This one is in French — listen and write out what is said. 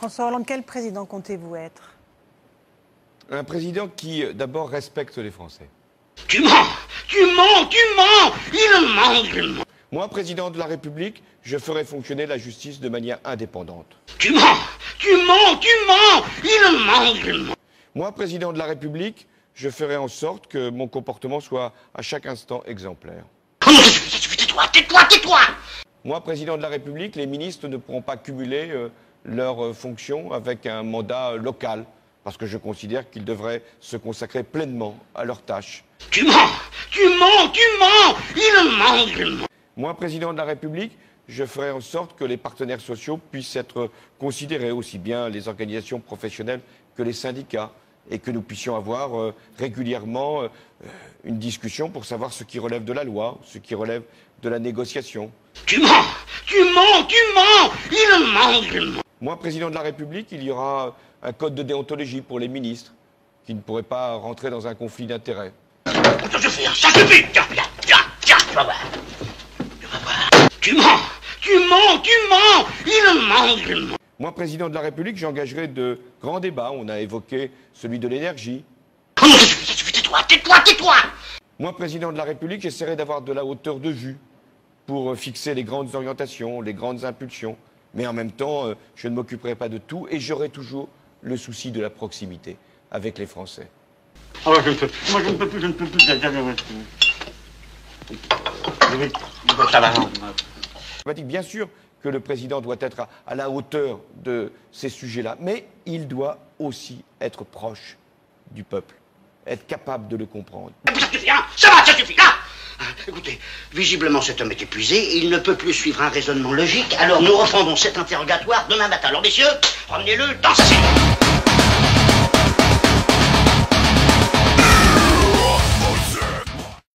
François Hollande, quel président comptez-vous être? Un président qui, d'abord, respecte les Français. Tu mens! Tu mens! Tu mens! Il ment! Il ment! Moi, président de la République, je ferai fonctionner la justice de manière indépendante. Tu mens! Tu mens! Tu mens! Il ment! Il ment! Moi, président de la République, je ferai en sorte que mon comportement soit à chaque instant exemplaire. Oh non, ça suffit, tais-toi! Tais-toi! Tais-toi! Moi, président de la République, les ministres ne pourront pas cumuler leurs fonctions avec un mandat local, parce que je considère qu'ils devraient se consacrer pleinement à leurs tâches. Tu mens! Tu mens! Tu mens! Il ment! Il ment! Moi, président de la République, je ferai en sorte que les partenaires sociaux puissent être considérés, aussi bien les organisations professionnelles que les syndicats, et que nous puissions avoir régulièrement une discussion pour savoir ce qui relève de la loi, ce qui relève de la négociation. Tu mens! Tu mens! Tu mens! Il ment! Il ment! Moi, président de la République, il y aura un code de déontologie pour les ministres, qui ne pourraient pas rentrer dans un conflit d'intérêts. Ça suffit! Ça suffit! Tiens, tu vas voir! Tu vas voir! Tu mens! Tu mens! Tu mens! Il ment! Il ment! Moi, président de la République, j'engagerai de grands débats. On a évoqué celui de l'énergie. Oh non, ça suffit! Tais-toi! Tais-toi! Tais-toi! Moi, président de la République, j'essaierai d'avoir de la hauteur de vue pour fixer les grandes orientations, les grandes impulsions. Mais en même temps, je ne m'occuperai pas de tout et j'aurai toujours le souci de la proximité avec les Français. Oh, moi, je ne peux plus, je ne peux plus. Ça va, non. Bien sûr que le président doit être à la hauteur de ces sujets-là, mais il doit aussi être proche du peuple, être capable de le comprendre. Ça suffit, hein? Ça va, ça suffit, là! Écoutez, visiblement cet homme est épuisé, il ne peut plus suivre un raisonnement logique, alors nous reprendrons cet interrogatoire demain matin. Alors messieurs, ramenez-le dans sa cellule.